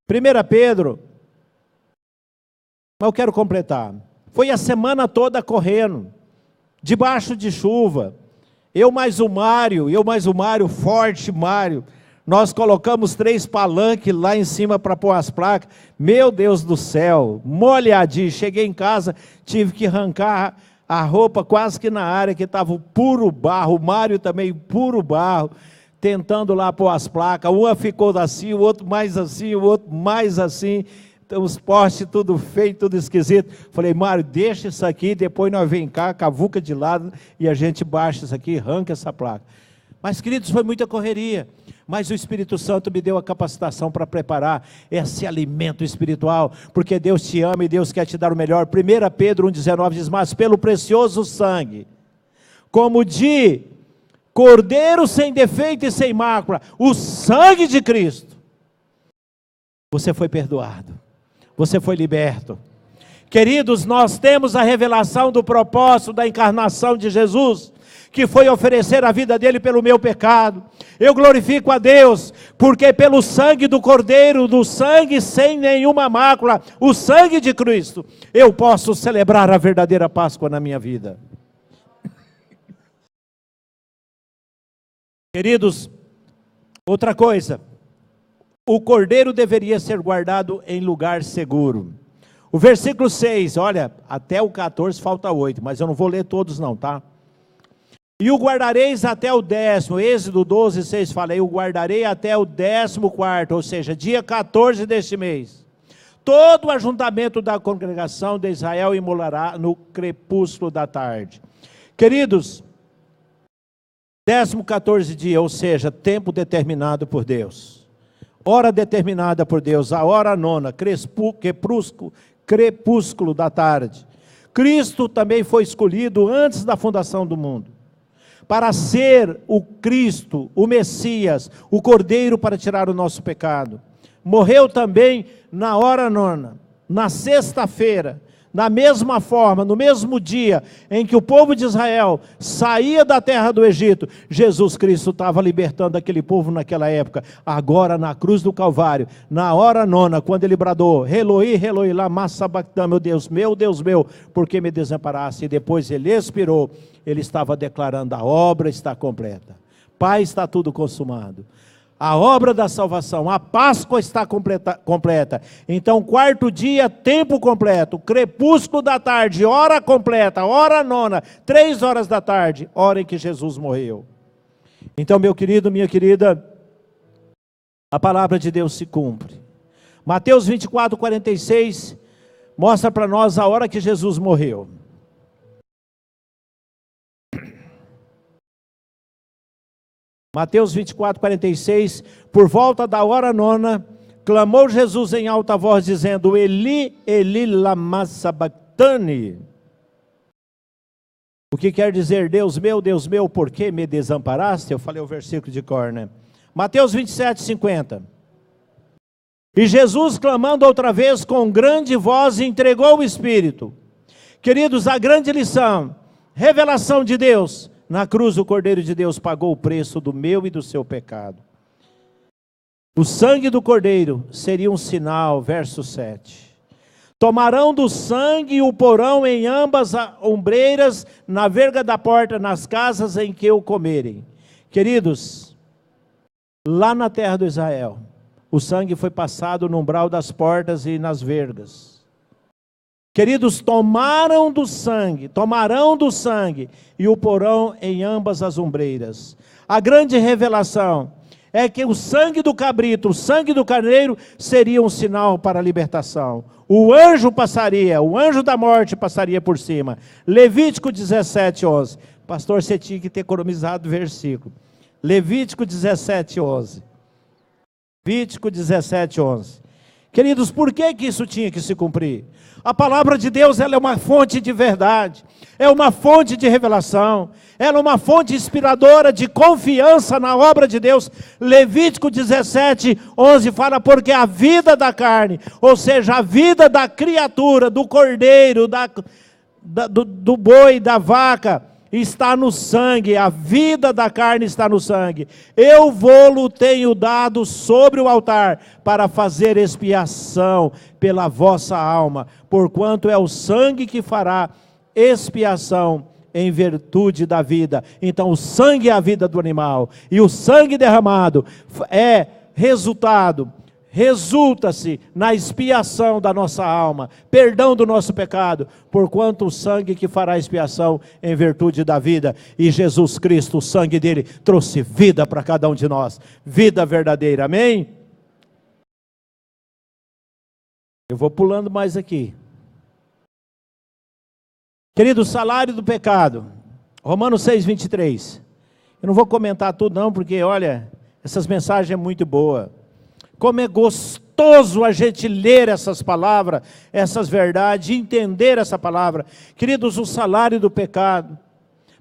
1 Pedro, eu quero completar, foi a semana toda correndo, debaixo de chuva, eu mais o Mário, forte Mário, nós colocamos 3 palanques lá em cima para pôr as placas. Meu Deus do céu, molhadinho. Cheguei em casa, tive que arrancar a roupa quase que na área que estava puro barro. O Mário também puro barro, tentando lá pôr as placas. Uma ficou assim, o outro mais assim, o outro mais assim. Então, os postes tudo feio, tudo esquisito. Falei, Mário, deixa isso aqui, depois nós vem cá, cavuca de lado e a gente baixa isso aqui, arranca essa placa. Mas, queridos, foi muita correria. Mas o Espírito Santo me deu a capacitação para preparar esse alimento espiritual, porque Deus te ama e Deus quer te dar o melhor. 1 Pedro 1,19 diz: mas pelo precioso sangue, como de cordeiro sem defeito e sem mácula, o sangue de Cristo, você foi perdoado, você foi liberto. Queridos, nós temos a revelação do propósito da encarnação de Jesus, que foi oferecer a vida dele pelo meu pecado. Eu glorifico a Deus, porque pelo sangue do Cordeiro, do sangue sem nenhuma mácula, o sangue de Cristo, eu posso celebrar a verdadeira Páscoa na minha vida. Queridos, outra coisa, o Cordeiro deveria ser guardado em lugar seguro. O versículo 6, olha, até o 14 falta 8, mas eu não vou ler todos não, tá? E o guardareis até o 10º, Êxodo 12, 6 fala, eu guardarei até o 14º, ou seja, dia 14 deste mês. Todo o ajuntamento da congregação de Israel imolará no crepúsculo da tarde. Queridos, 14º dia, ou seja, tempo determinado por Deus. Hora determinada por Deus, a hora nona, crepúsculo da tarde. Cristo também foi escolhido antes da fundação do mundo, para ser o Cristo, o Messias, o Cordeiro para tirar o nosso pecado. Morreu também na hora nona, na sexta-feira, na mesma forma, no mesmo dia em que o povo de Israel saía da terra do Egito, Jesus Cristo estava libertando aquele povo naquela época. Agora na cruz do Calvário, na hora nona, quando ele bradou, Eloi, Eloi, lama sabachthani, meu Deus meu, por que me desamparaste? E depois ele expirou, ele estava declarando, a obra está completa. Pai, está tudo consumado. A obra da salvação, a Páscoa está completa. Então, quarto dia, tempo completo, crepúsculo da tarde, hora completa, hora nona, 3 horas da tarde, hora em que Jesus morreu. Então, meu querido, minha querida, a palavra de Deus se cumpre. Mateus 24, 46, mostra para nós a hora que Jesus morreu. Mateus 24, 46, por volta da hora nona, clamou Jesus em alta voz, dizendo, Eli, Eli, lama sabachthani. O que quer dizer, Deus meu, por que me desamparaste? Eu falei o versículo de cor, né? Mateus 27, 50. E Jesus, clamando outra vez com grande voz, entregou o Espírito. Queridos, a grande lição, revelação de Deus, na cruz o Cordeiro de Deus pagou o preço do meu e do seu pecado. O sangue do Cordeiro seria um sinal, verso 7. Tomarão do sangue e o porão em ambas as ombreiras, na verga da porta, nas casas em que o comerem. Queridos, lá na terra do Israel, o sangue foi passado no umbral das portas e nas vergas. Queridos, tomarão do sangue e o porão em ambas as ombreiras. A grande revelação é que o sangue do cabrito, o sangue do carneiro, seria um sinal para a libertação. O anjo da morte passaria por cima. Levítico 17, 11. Pastor, você tinha que ter economizado o versículo. Levítico 17, 11. Levítico 17, 11. Queridos, por que isso tinha que se cumprir? A palavra de Deus, ela é uma fonte de verdade, é uma fonte de revelação, ela é uma fonte inspiradora de confiança na obra de Deus. Levítico 17, 11 fala, porque a vida da carne, ou seja, a vida da criatura, do cordeiro, do boi, da vaca, está no sangue, a vida da carne está no sangue. Eu vou-lo tenho dado sobre o altar, para fazer expiação pela vossa alma, porquanto é o sangue que fará expiação em virtude da vida. Então o sangue é a vida do animal, e o sangue derramado resulta-se na expiação da nossa alma, perdão do nosso pecado, porquanto o sangue que fará expiação em virtude da vida. E Jesus Cristo, o sangue dele, trouxe vida para cada um de nós, vida verdadeira, amém? Eu vou pulando mais aqui. Querido, o salário do pecado, Romanos 6, 23. Eu não vou comentar tudo não, porque olha, essas mensagens é muito boa. Como é gostoso a gente ler essas palavras, essas verdades, entender essa palavra. Queridos, o salário do pecado.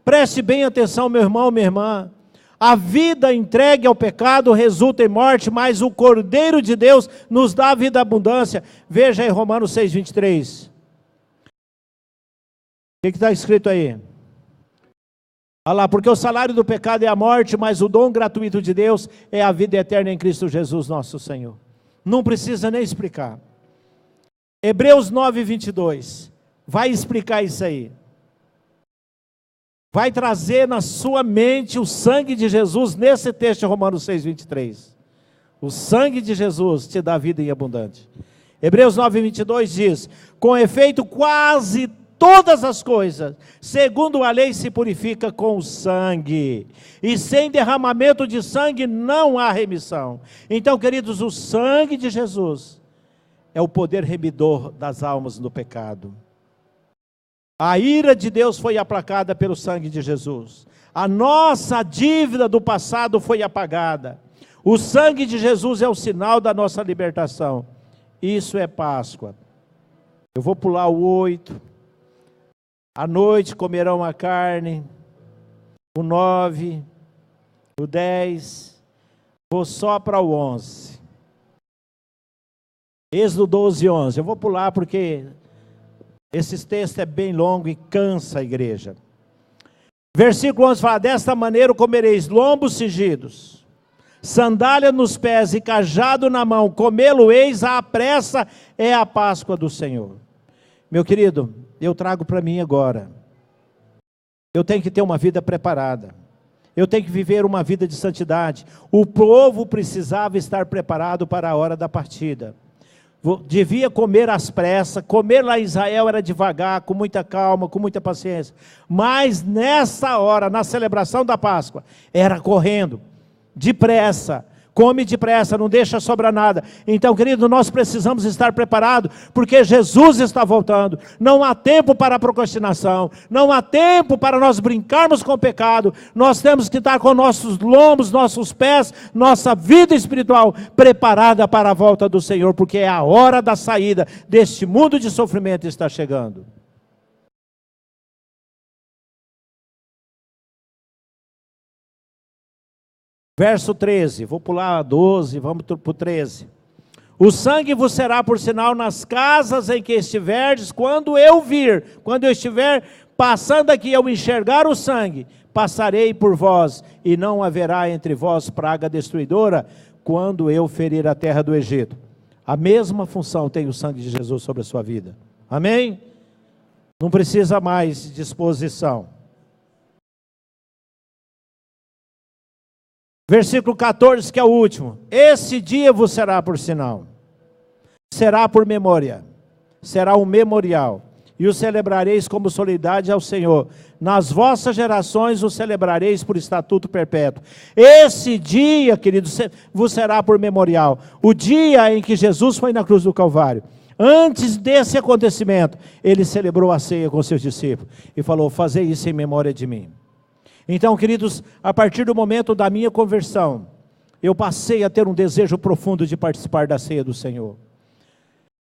Preste bem atenção, meu irmão, minha irmã. A vida entregue ao pecado resulta em morte, mas o Cordeiro de Deus nos dá vida e abundância. Veja aí Romanos 6:23. O que está escrito aí? Olha lá, porque o salário do pecado é a morte, mas o dom gratuito de Deus é a vida eterna em Cristo Jesus nosso Senhor. Não precisa nem explicar. Hebreus 9:22 vai explicar isso aí. Vai trazer na sua mente o sangue de Jesus nesse texto de Romanos 6:23. O sangue de Jesus te dá vida em abundante. Hebreus 9:22 diz: com efeito quase todas as coisas, segundo a lei, se purifica com o sangue, e sem derramamento de sangue não há remissão. Então, queridos, o sangue de Jesus é o poder remidor das almas no pecado. A ira de Deus foi aplacada pelo sangue de Jesus. A nossa dívida do passado foi apagada. O sangue de Jesus é o sinal da nossa libertação. Isso é Páscoa. Eu vou pular o 8. À noite comerão a carne. O 9. O 10. Vou só para o 11. Êxodo 12:11. Eu vou pular porque esse texto é bem longo e cansa a igreja. Versículo 11 fala: desta maneira comereis lombos cingidos, sandália nos pés e cajado na mão, comê-lo-eis à pressa, é a Páscoa do Senhor. Meu querido, eu trago para mim agora. Eu tenho que ter uma vida preparada. Eu tenho que viver uma vida de santidade. O povo precisava estar preparado para a hora da partida. Devia comer às pressas. Comer lá em Israel era devagar, com muita calma, com muita paciência. Mas nessa hora, na celebração da Páscoa, era correndo, depressa. Come depressa, não deixa sobrar nada. Então, querido, nós precisamos estar preparados, porque Jesus está voltando. Não há tempo para procrastinação, não há tempo para nós brincarmos com o pecado. Nós temos que estar com nossos lombos, nossos pés, nossa vida espiritual preparada para a volta do Senhor, porque é a hora da saída deste mundo de sofrimento está chegando. Verso 13, vou pular a 12, vamos para o 13. O sangue vos será por sinal nas casas em que estiverdes, quando eu estiver passando aqui, eu enxergar o sangue, passarei por vós, e não haverá entre vós praga destruidora, quando eu ferir a terra do Egito. A mesma função tem o sangue de Jesus sobre a sua vida. Amém? Não precisa mais de disposição. Versículo 14, que é o último. Esse dia vos será por sinal, será por memória, será um memorial, e o celebrareis como solenidade ao Senhor. Nas vossas gerações o celebrareis por estatuto perpétuo. Esse dia, queridos, vos será por memorial. O dia em que Jesus foi na cruz do Calvário. Antes desse acontecimento, ele celebrou a ceia com seus discípulos e falou: fazei isso em memória de mim. Então, queridos, a partir do momento da minha conversão, eu passei a ter um desejo profundo de participar da ceia do Senhor.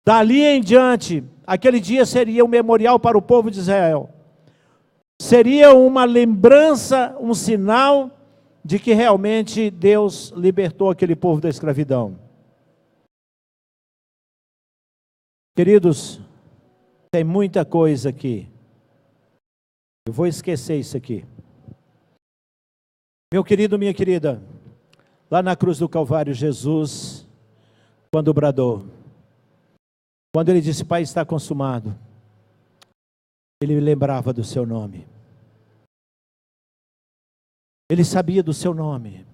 Dali em diante, aquele dia seria um memorial para o povo de Israel. Seria uma lembrança, um sinal de que realmente Deus libertou aquele povo da escravidão. Queridos, tem muita coisa aqui. Eu vou esquecer isso aqui. Meu querido, minha querida, lá na cruz do Calvário, Jesus, quando bradou, quando ele disse: Pai, está consumado, ele lembrava do seu nome. Ele sabia do seu nome.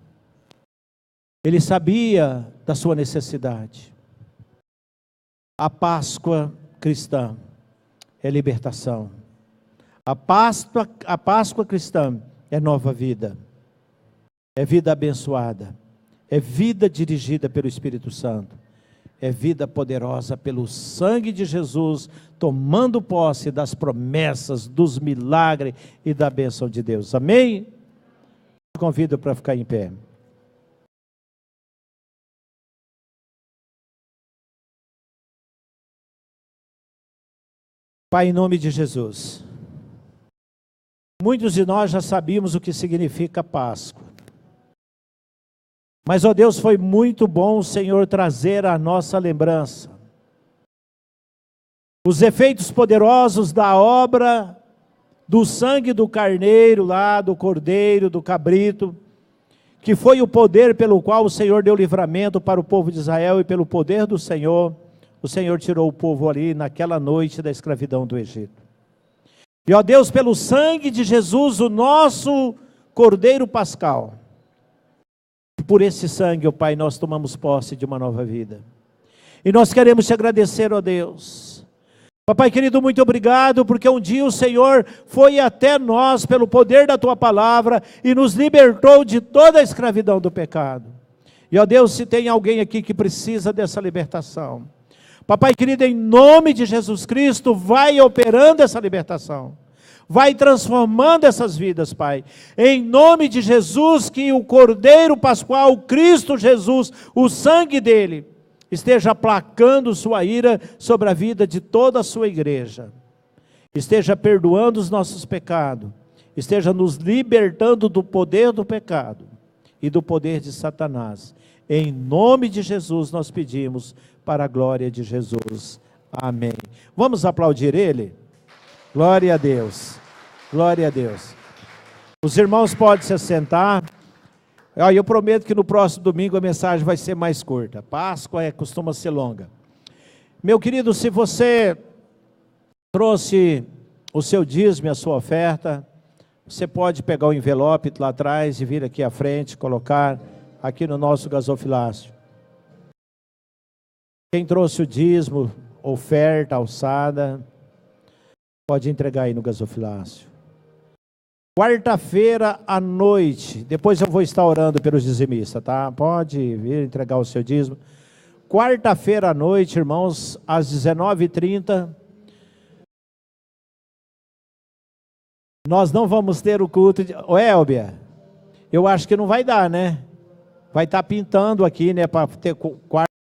Ele sabia da sua necessidade. A Páscoa cristã é libertação. A Páscoa cristã é nova vida. É vida abençoada, é vida dirigida pelo Espírito Santo, é vida poderosa pelo sangue de Jesus, tomando posse das promessas, dos milagres e da bênção de Deus. Amém? convido para ficar em pé. Pai, em nome de Jesus, muitos de nós já sabíamos o que significa Páscoa. Mas, ó Deus, foi muito bom o Senhor trazer a nossa lembrança os efeitos poderosos da obra do sangue do carneiro lá, do cordeiro, do cabrito, que foi o poder pelo qual o Senhor deu livramento para o povo de Israel, e pelo poder do Senhor, o Senhor tirou o povo ali naquela noite da escravidão do Egito. E ó Deus, pelo sangue de Jesus, o nosso cordeiro pascal, por esse sangue, ó Pai, nós tomamos posse de uma nova vida. E nós queremos te agradecer, ó Deus. Papai querido, muito obrigado, porque um dia o Senhor foi até nós pelo poder da Tua palavra e nos libertou de toda a escravidão do pecado. E ó Deus, se tem alguém aqui que precisa dessa libertação, Papai querido, em nome de Jesus Cristo, vai operando essa libertação, vai transformando essas vidas, Pai. Em nome de Jesus, que o Cordeiro Pascual, Cristo Jesus, o sangue dele, esteja aplacando sua ira sobre a vida de toda a sua igreja, esteja perdoando os nossos pecados, esteja nos libertando do poder do pecado e do poder de Satanás. Em nome de Jesus nós pedimos, para a glória de Jesus. Amém. Vamos aplaudir ele? Glória a Deus. Glória a Deus. Os irmãos podem se assentar. Eu prometo que no próximo domingo a mensagem vai ser mais curta. Páscoa costuma ser longa. Meu querido, se você trouxe o seu dízimo e a sua oferta, você pode pegar o envelope lá atrás e vir aqui à frente, colocar aqui no nosso gasofilácio. Quem trouxe o dízimo, oferta, alçada, pode entregar aí no gasofilácio. Quarta-feira à noite, depois eu vou estar orando pelos dizimistas, tá? Pode vir entregar o seu dízimo. Quarta-feira à noite, irmãos, às 19h30, nós não vamos ter o culto de... Ô Elbia, eu acho que não vai dar, né? Vai estar pintando aqui, né, para ter quarta.